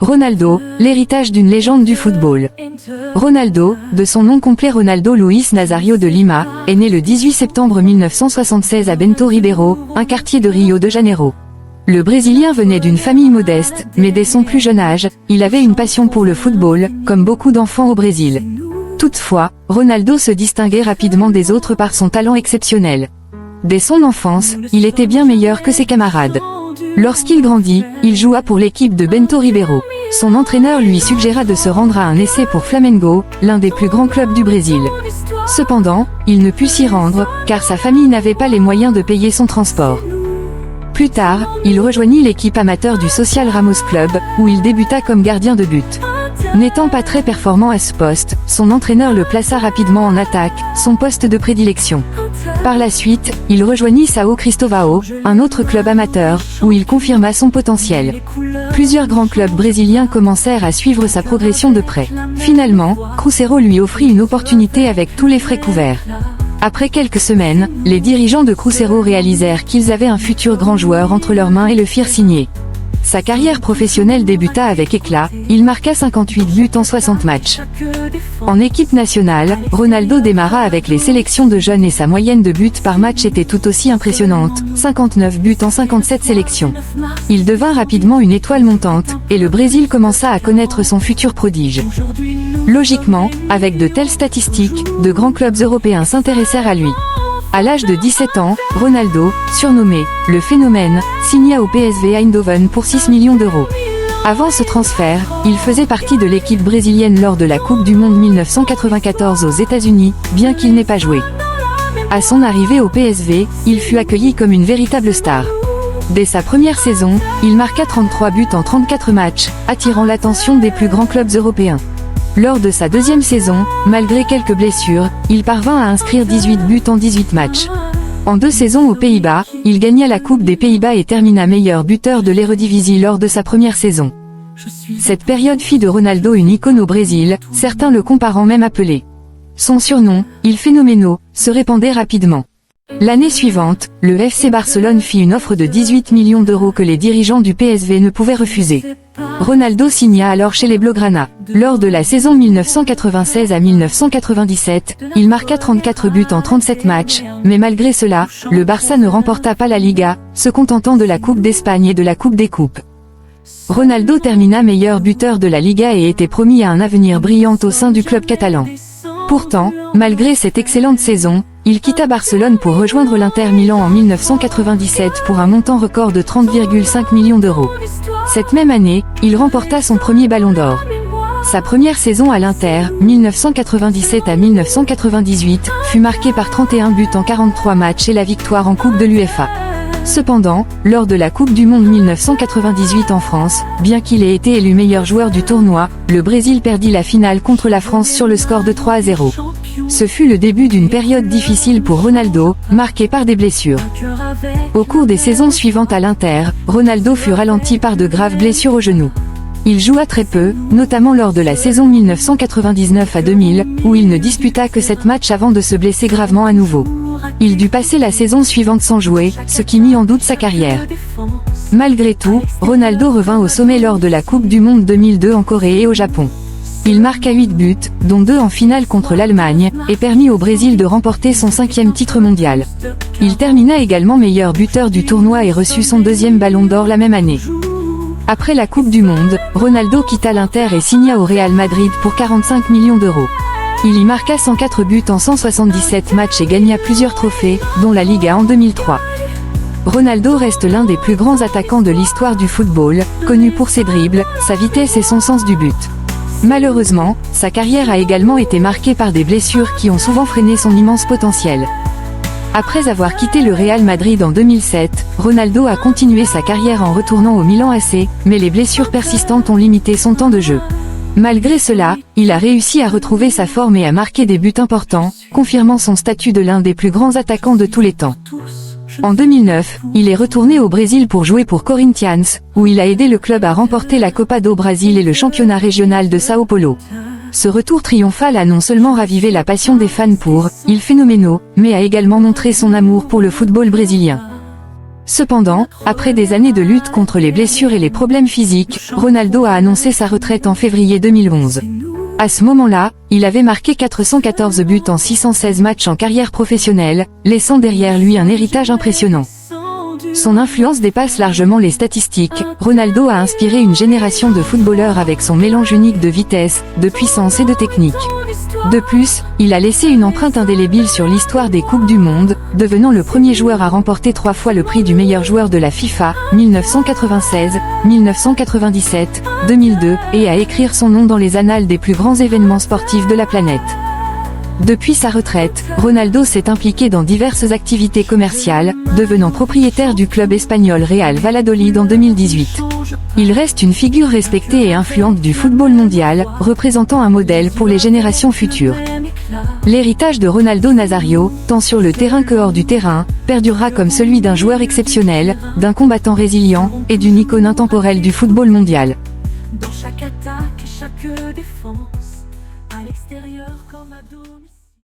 Ronaldo, l'héritage d'une légende du football. Ronaldo, de son nom complet Ronaldo Luis Nazario de Lima, est né le 18 septembre 1976 à Bento Ribeiro, un quartier de Rio de Janeiro. Le Brésilien venait d'une famille modeste, mais dès son plus jeune âge, il avait une passion pour le football, comme beaucoup d'enfants au Brésil. Toutefois, Ronaldo se distinguait rapidement des autres par son talent exceptionnel. Dès son enfance, il était bien meilleur que ses camarades. Lorsqu'il grandit, il joua pour l'équipe de Bento Ribeiro. Son entraîneur lui suggéra de se rendre à un essai pour Flamengo, l'un des plus grands clubs du Brésil. Cependant, il ne put s'y rendre, car sa famille n'avait pas les moyens de payer son transport. Plus tard, il rejoignit l'équipe amateur du Social Ramos Club, où il débuta comme gardien de but. N'étant pas très performant à ce poste, son entraîneur le plaça rapidement en attaque, son poste de prédilection. Par la suite, il rejoignit Sao Cristóvão, un autre club amateur, où il confirma son potentiel. Plusieurs grands clubs brésiliens commencèrent à suivre sa progression de près. Finalement, Cruzeiro lui offrit une opportunité avec tous les frais couverts. Après quelques semaines, les dirigeants de Cruzeiro réalisèrent qu'ils avaient un futur grand joueur entre leurs mains et le firent signer. Sa carrière professionnelle débuta avec éclat, il marqua 58 buts en 60 matchs. En équipe nationale, Ronaldo démarra avec les sélections de jeunes et sa moyenne de buts par match était tout aussi impressionnante, 59 buts en 57 sélections. Il devint rapidement une étoile montante, et le Brésil commença à connaître son futur prodige. Logiquement, avec de telles statistiques, de grands clubs européens s'intéressèrent à lui. À l'âge de 17 ans, Ronaldo, surnommé « le phénomène », signa au PSV Eindhoven pour 6 millions d'euros. Avant ce transfert, il faisait partie de l'équipe brésilienne lors de la Coupe du Monde 1994 aux États-Unis, bien qu'il n'ait pas joué. À son arrivée au PSV, il fut accueilli comme une véritable star. Dès sa première saison, il marqua 33 buts en 34 matchs, attirant l'attention des plus grands clubs européens. Lors de sa deuxième saison, malgré quelques blessures, il parvint à inscrire 18 buts en 18 matchs. En 2 saisons aux Pays-Bas, il gagna la Coupe des Pays-Bas et termina meilleur buteur de l'Eredivisie lors de sa première saison. Cette période fit de Ronaldo une icône au Brésil, certains le comparant même à Pelé. Son surnom, Il Phénoméno, se répandait rapidement. L'année suivante, le FC Barcelone fit une offre de 18 millions d'euros que les dirigeants du PSV ne pouvaient refuser. Ronaldo signa alors chez les Blaugrana. Lors de la saison 1996 à 1997, il marqua 34 buts en 37 matchs, mais malgré cela, le Barça ne remporta pas la Liga, se contentant de la Coupe d'Espagne et de la Coupe des Coupes. Ronaldo termina meilleur buteur de la Liga et était promis à un avenir brillant au sein du club catalan. Pourtant, malgré cette excellente saison, il quitta Barcelone pour rejoindre l'Inter Milan en 1997 pour un montant record de 30,5 millions d'euros. Cette même année, il remporta son premier Ballon d'Or. Sa première saison à l'Inter, 1997 à 1998, fut marquée par 31 buts en 43 matchs et la victoire en Coupe de l'UEFA. Cependant, lors de la Coupe du Monde 1998 en France, bien qu'il ait été élu meilleur joueur du tournoi, le Brésil perdit la finale contre la France sur le score de 3-0. Ce fut le début d'une période difficile pour Ronaldo, marquée par des blessures. Au cours des saisons suivantes à l'Inter, Ronaldo fut ralenti par de graves blessures au genou. Il joua très peu, notamment lors de la saison 1999 à 2000, où il ne disputa que 7 matchs avant de se blesser gravement à nouveau. Il dut passer la saison suivante sans jouer, ce qui mit en doute sa carrière. Malgré tout, Ronaldo revint au sommet lors de la Coupe du Monde 2002 en Corée et au Japon. Il marqua 8 buts, dont 2 en finale contre l'Allemagne, et permit au Brésil de remporter son 5e titre mondial. Il termina également meilleur buteur du tournoi et reçut son 2e Ballon d'Or la même année. Après la Coupe du Monde, Ronaldo quitta l'Inter et signa au Real Madrid pour 45 millions d'euros. Il y marqua 104 buts en 177 matchs et gagna plusieurs trophées, dont la Liga en 2003. Ronaldo reste l'un des plus grands attaquants de l'histoire du football, connu pour ses dribbles, sa vitesse et son sens du but. Malheureusement, sa carrière a également été marquée par des blessures qui ont souvent freiné son immense potentiel. Après avoir quitté le Real Madrid en 2007, Ronaldo a continué sa carrière en retournant au Milan AC, mais les blessures persistantes ont limité son temps de jeu. Malgré cela, il a réussi à retrouver sa forme et à marquer des buts importants, confirmant son statut de l'un des plus grands attaquants de tous les temps. En 2009, il est retourné au Brésil pour jouer pour Corinthians, où il a aidé le club à remporter la Copa do Brasil et le championnat régional de Sao Paulo. Ce retour triomphal a non seulement ravivé la passion des fans pour Il Phénoméno, mais a également montré son amour pour le football brésilien. Cependant, après des années de lutte contre les blessures et les problèmes physiques, Ronaldo a annoncé sa retraite en février 2011. À ce moment-là, il avait marqué 414 buts en 616 matchs en carrière professionnelle, laissant derrière lui un héritage impressionnant. Son influence dépasse largement les statistiques. Ronaldo a inspiré une génération de footballeurs avec son mélange unique de vitesse, de puissance et de technique. De plus, il a laissé une empreinte indélébile sur l'histoire des Coupes du Monde, devenant le premier joueur à remporter 3 fois le prix du meilleur joueur de la FIFA, 1996, 1997, 2002, et à écrire son nom dans les annales des plus grands événements sportifs de la planète. Depuis sa retraite, Ronaldo s'est impliqué dans diverses activités commerciales, devenant propriétaire du club espagnol Real Valladolid en 2018. Il reste une figure respectée et influente du football mondial, représentant un modèle pour les générations futures. L'héritage de Ronaldo Nazario, tant sur le terrain que hors du terrain, perdurera comme celui d'un joueur exceptionnel, d'un combattant résilient, et d'une icône intemporelle du football mondial. Dans chaque attaque et chaque défense, à l'extérieur comme à domicile.